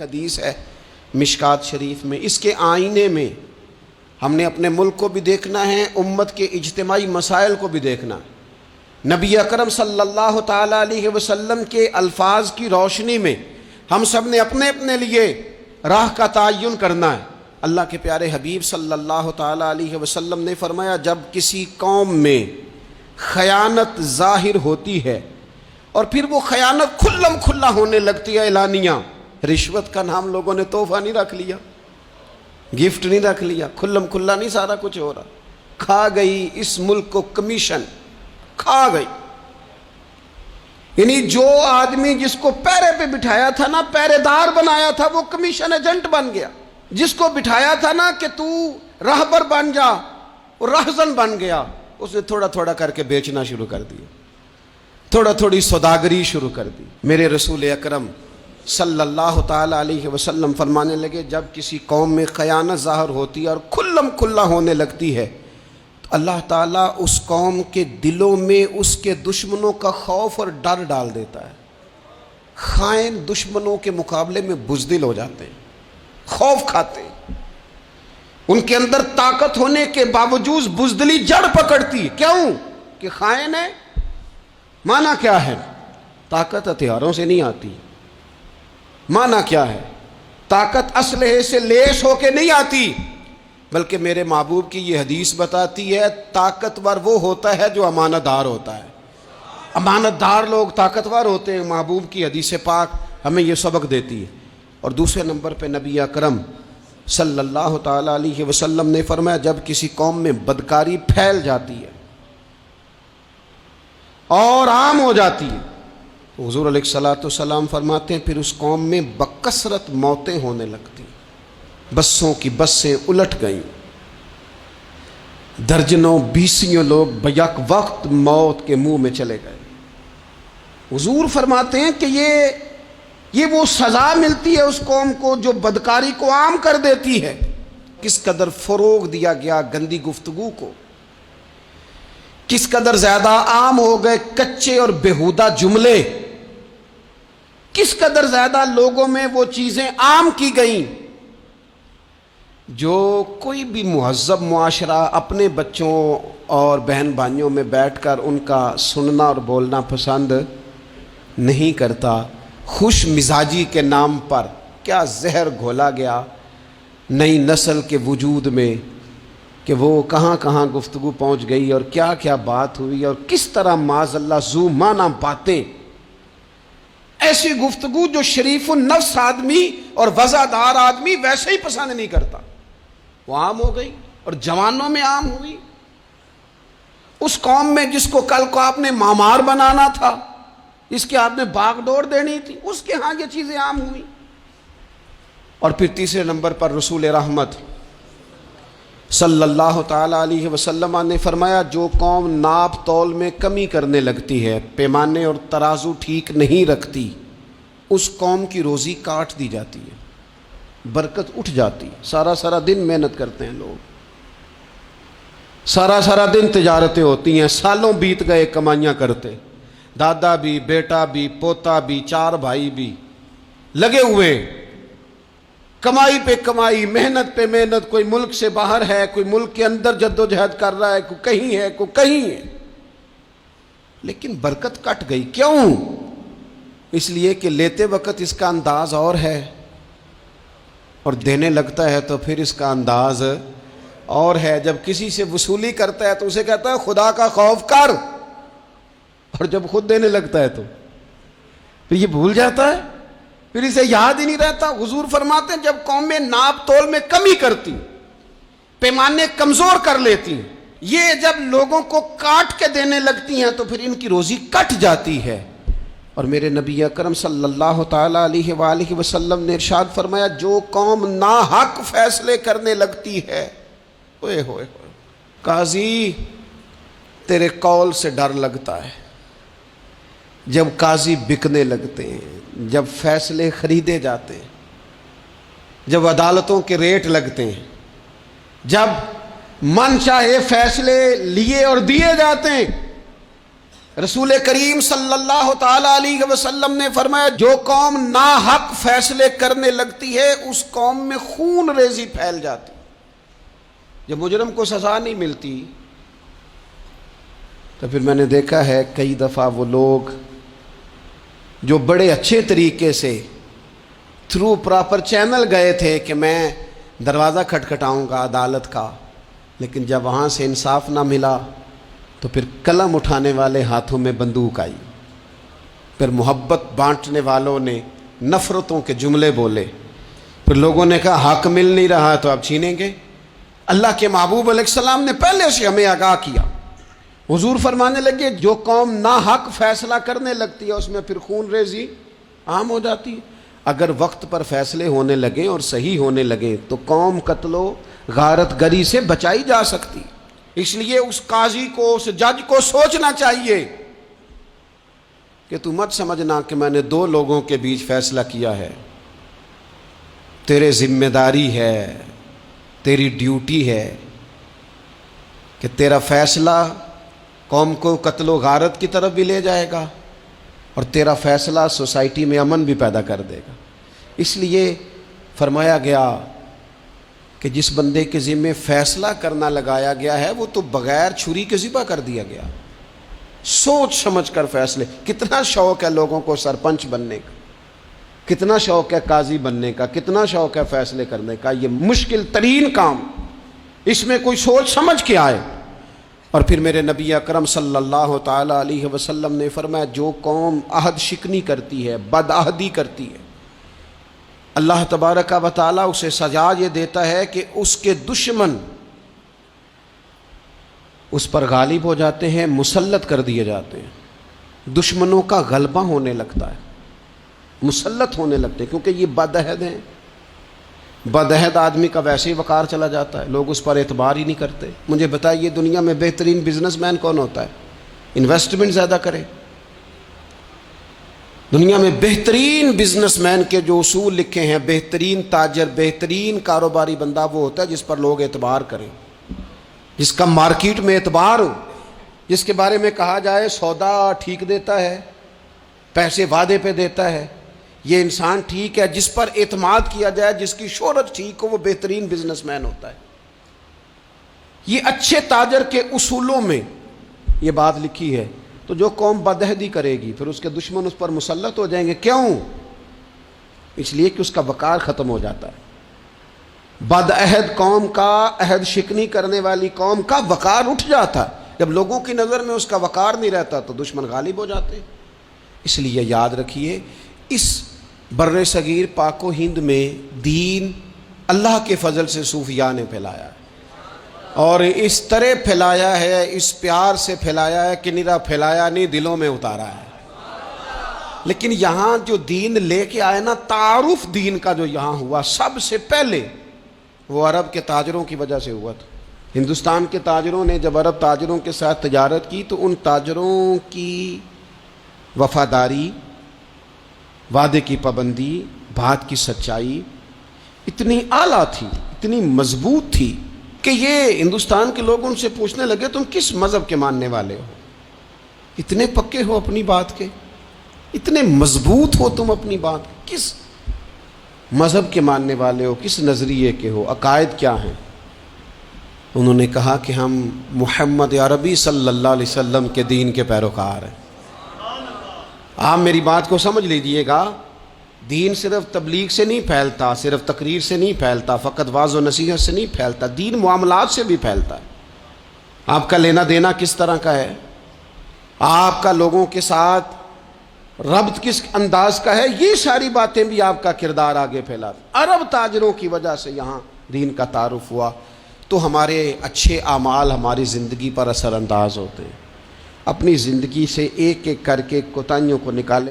حدیث ہے مشکات شریف میں، اس کے آئینے میں ہم نے اپنے ملک کو بھی دیکھنا ہے، امت کے اجتماعی مسائل کو بھی دیکھنا ہے۔ نبی اکرم صلی اللہ تعالیٰ علیہ وسلم کے الفاظ کی روشنی میں ہم سب نے اپنے اپنے لیے راہ کا تعین کرنا ہے۔ اللہ کے پیارے حبیب صلی اللہ تعالیٰ علیہ وسلم نے فرمایا، جب کسی قوم میں خیانت ظاہر ہوتی ہے اور پھر وہ خیانت کھلم کھلا ہونے لگتی ہے اعلانیہ، رشوت کا نام لوگوں نے تحفہ نہیں رکھ لیا، گفٹ نہیں رکھ لیا، کھلم کھلا نہیں سارا کچھ ہو رہا، کھا گئی اس ملک کو کمیشن، کھا گئی۔ یعنی جو آدمی جس کو پیرے پہ بٹھایا تھا نا، پیرے دار بنایا تھا، وہ کمیشن ایجنٹ بن گیا۔ جس کو بٹھایا تھا نا کہ تو راہبر بن جا، وہ راہزن بن گیا، اس نے تھوڑا تھوڑا کر کے بیچنا شروع کر دیا، تھوڑا تھوڑی سوداگری شروع کر دی۔ میرے رسول اکرم صلی اللہ تعالیٰ علیہ وسلم فرمانے لگے، جب کسی قوم میں خیانت ظاہر ہوتی ہے اور کھلم کھلا ہونے لگتی ہے تو اللہ تعالیٰ اس قوم کے دلوں میں اس کے دشمنوں کا خوف اور ڈر ڈال دیتا ہے۔ خائن دشمنوں کے مقابلے میں بزدل ہو جاتے ہیں، خوف کھاتے ہیں، ان کے اندر طاقت ہونے کے باوجود بزدلی جڑ پکڑتی ہے۔ کیوں؟ کہ خائن ہے۔ معنی کیا ہے؟ طاقت ہتھیاروں سے نہیں آتی۔ معنی کیا ہے؟ طاقت اسلحے سے لیس ہو کے نہیں آتی، بلکہ میرے محبوب کی یہ حدیث بتاتی ہے، طاقتور وہ ہوتا ہے جو امانت دار ہوتا ہے۔ امانت دار لوگ طاقتور ہوتے ہیں۔ محبوب کی حدیث پاک ہمیں یہ سبق دیتی ہے۔ اور دوسرے نمبر پہ نبی اکرم صلی اللہ تعالیٰ علیہ وسلم نے فرمایا، جب کسی قوم میں بدکاری پھیل جاتی ہے اور عام ہو جاتی ہے، حضور علیہ الصلوۃ والسلام فرماتے ہیں پھر اس قوم میں بکثرت موتیں ہونے لگتی، بسوں کی بسیں الٹ گئیں، درجنوں بیسیوں لوگ بیک وقت موت کے منہ میں چلے گئے۔ حضور فرماتے ہیں کہ یہ وہ سزا ملتی ہے اس قوم کو جو بدکاری کو عام کر دیتی ہے۔ کس قدر فروغ دیا گیا گندی گفتگو کو، کس قدر زیادہ عام ہو گئے کچے اور بیہودہ جملے، کس قدر زیادہ لوگوں میں وہ چیزیں عام کی گئیں جو کوئی بھی مہذب معاشرہ اپنے بچوں اور بہن بھائیوں میں بیٹھ کر ان کا سننا اور بولنا پسند نہیں کرتا۔ خوش مزاجی کے نام پر کیا زہر گھولا گیا نئی نسل کے وجود میں کہ وہ کہاں کہاں گفتگو پہنچ گئی اور کیا کیا بات ہوئی، اور کس طرح معاذ اللہ ذو معنی باتیں، ایسی گفتگو جو شریف النفس آدمی اور وزادار آدمی ویسے ہی پسند نہیں کرتا، وہ عام ہو گئی اور جوانوں میں عام ہوئی۔ اس قوم میں جس کو کل کو آپ نے مامار بنانا تھا، اس کے ہاتھ میں باغ ڈور دینی تھی، اس کے ہاں یہ چیزیں عام ہوئی۔ اور پھر تیسرے نمبر پر رسول رحمت صلی اللہ تعالیٰ علیہ وسلم نے فرمایا، جو قوم ناپ تول میں کمی کرنے لگتی ہے، پیمانے اور ترازو ٹھیک نہیں رکھتی، اس قوم کی روزی کاٹ دی جاتی ہے، برکت اٹھ جاتی۔ سارا دن محنت کرتے ہیں لوگ، سارا دن تجارتیں ہوتی ہیں، سالوں بیت گئے کمائیاں کرتے، دادا بھی، بیٹا بھی، پوتا بھی، چار بھائی بھی لگے ہوئے، کمائی پہ کمائی، محنت پہ محنت، کوئی ملک سے باہر ہے، کوئی ملک کے اندر جدوجہد کر رہا ہے، کوئی کہیں ہے، کوئی کہیں ہے، لیکن برکت کٹ گئی۔ کیوں؟ اس لیے کہ لیتے وقت اس کا انداز اور ہے اور دینے لگتا ہے تو پھر اس کا انداز اور ہے۔ جب کسی سے وصولی کرتا ہے تو اسے کہتا ہے خدا کا خوف کر، اور جب خود دینے لگتا ہے تو پھر یہ بھول جاتا ہے، پھر اسے یاد ہی نہیں رہتا۔ حضور فرماتے ہیں جب قومیں ناپ تول میں کمی کرتی، پیمانے کمزور کر لیتی، یہ جب لوگوں کو کاٹ کے دینے لگتی ہیں تو پھر ان کی روزی کٹ جاتی ہے۔ اور میرے نبی اکرم صلی اللہ تعالیٰ علیہ وآلہ وسلم نے ارشاد فرمایا، جو قوم ناحق فیصلے کرنے لگتی ہے، اوئے ہوئے ہوئے، قاضی تیرے قول سے ڈر لگتا ہے۔ جب قاضی بکنے لگتے ہیں، جب فیصلے خریدے جاتے ہیں، جب عدالتوں کے ریٹ لگتے ہیں، جب من چاہے فیصلے لیے اور دیے جاتے ہیں، رسول کریم صلی اللہ تعالی علیہ وسلم نے فرمایا جو قوم ناحق فیصلے کرنے لگتی ہے اس قوم میں خون ریزی پھیل جاتی. جب مجرم کو سزا نہیں ملتی تو پھر میں نے دیکھا ہے کئی دفعہ وہ لوگ جو بڑے اچھے طریقے سے تھرو پراپر چینل گئے تھے کہ میں دروازہ کھٹکھٹاؤں گا عدالت کا، لیکن جب وہاں سے انصاف نہ ملا تو پھر قلم اٹھانے والے ہاتھوں میں بندوق آئی، پھر محبت بانٹنے والوں نے نفرتوں کے جملے بولے، پھر لوگوں نے کہا حق مل نہیں رہا تو اب چھینیں گے. اللہ کے محبوب علیہ السلام نے پہلے سے ہمیں آگاہ کیا. حضور فرمانے لگے جو قوم ناحق فیصلہ کرنے لگتی ہے اس میں پھر خون ریزی عام ہو جاتی ہے. اگر وقت پر فیصلے ہونے لگیں اور صحیح ہونے لگیں تو قوم قتل و غارت گری سے بچائی جا سکتی. اس لیے اس قاضی کو، اس جج کو سوچنا چاہیے کہ تو مت سمجھنا کہ میں نے دو لوگوں کے بیچ فیصلہ کیا ہے. تیرے ذمہ داری ہے، تیری ڈیوٹی ہے کہ تیرا فیصلہ قوم کو قتل و غارت کی طرف بھی لے جائے گا اور تیرا فیصلہ سوسائٹی میں امن بھی پیدا کر دے گا. اس لیے فرمایا گیا کہ جس بندے کے ذمے فیصلہ کرنا لگایا گیا ہے وہ تو بغیر چھری کے ذبح کر دیا گیا. سوچ سمجھ کر فیصلے. کتنا شوق ہے لوگوں کو سرپنچ بننے کا، کتنا شوق ہے قاضی بننے کا، کتنا شوق ہے فیصلے کرنے کا. یہ مشکل ترین کام، اس میں کوئی سوچ سمجھ کے آئے. اور پھر میرے نبی اکرم صلی اللہ تعالی علیہ وسلم نے فرمایا جو قوم عہد شکنی کرتی ہے، بد عہدی کرتی ہے، اللہ تبارک و تعالیٰ اسے سزا یہ دیتا ہے کہ اس کے دشمن اس پر غالب ہو جاتے ہیں، مسلط کر دیے جاتے ہیں. دشمنوں کا غلبہ ہونے لگتا ہے، مسلط ہونے لگتے ہیں، کیونکہ یہ بد عہد ہیں. بد عہد آدمی کا ویسے ہی وقار چلا جاتا ہے، لوگ اس پر اعتبار ہی نہیں کرتے. مجھے بتائیے دنیا میں بہترین بزنس مین کون ہوتا ہے؟ انویسٹمنٹ زیادہ کرے. دنیا میں بہترین بزنس مین کے جو اصول لکھے ہیں، بہترین تاجر، بہترین کاروباری بندہ وہ ہوتا ہے جس پر لوگ اعتبار کریں، جس کا مارکیٹ میں اعتبار ہو، جس کے بارے میں کہا جائے سودا ٹھیک دیتا ہے، پیسے وعدے پہ دیتا ہے، یہ انسان ٹھیک ہے، جس پر اعتماد کیا جائے، جس کی شہرت ٹھیک ہو، وہ بہترین بزنس مین ہوتا ہے. یہ اچھے تاجر کے اصولوں میں یہ بات لکھی ہے. تو جو قوم بدعہدی کرے گی پھر اس کے دشمن اس پر مسلط ہو جائیں گے. کیوں؟ اس لیے کہ اس کا وقار ختم ہو جاتا ہے. بدعہد قوم کا، عہد شکنی کرنے والی قوم کا وقار اٹھ جاتا ہے. جب لوگوں کی نظر میں اس کا وقار نہیں رہتا تو دشمن غالب ہو جاتے. اس لیے یاد رکھیے اس بر صغیر پاک و ہند میں دین اللہ کے فضل سے صوفیاء نے پھیلایا ہے، اور اس طرح پھیلایا ہے، اس پیار سے پھیلایا ہے کہ نرا پھیلایا نہیں، دلوں میں اتارا ہے. لیکن یہاں جو دین لے کے آئے نا، تعارف دین کا جو یہاں ہوا سب سے پہلے وہ عرب کے تاجروں کی وجہ سے ہوا تھا. ہندوستان کے تاجروں نے جب عرب تاجروں کے ساتھ تجارت کی تو ان تاجروں کی وفاداری، وعدے کی پابندی، بات کی سچائی اتنی اعلیٰ تھی، اتنی مضبوط تھی کہ یہ ہندوستان کے لوگ ان سے پوچھنے لگے تم کس مذہب کے ماننے والے ہو؟ اتنے پکے ہو اپنی بات کے، اتنے مضبوط ہو تم اپنی بات، کس مذہب کے ماننے والے ہو، کس نظریے کے ہو، عقائد کیا ہیں؟ انہوں نے کہا کہ ہم محمد عربی صلی اللہ علیہ وسلم کے دین کے پیروکار ہیں. آپ میری بات کو سمجھ لیجئے گا، دین صرف تبلیغ سے نہیں پھیلتا، صرف تقریر سے نہیں پھیلتا، فقط واعظ و نصیحت سے نہیں پھیلتا، دین معاملات سے بھی پھیلتا ہے. آپ کا لینا دینا کس طرح کا ہے، آپ کا لوگوں کے ساتھ ربط کس انداز کا ہے، یہ ساری باتیں بھی آپ کا کردار آگے پھیلاتی. عرب تاجروں کی وجہ سے یہاں دین کا تعارف ہوا تو ہمارے اچھے اعمال ہماری زندگی پر اثر انداز ہوتے ہیں. اپنی زندگی سے ایک ایک کر کے کوتاہیوں کو نکالیں.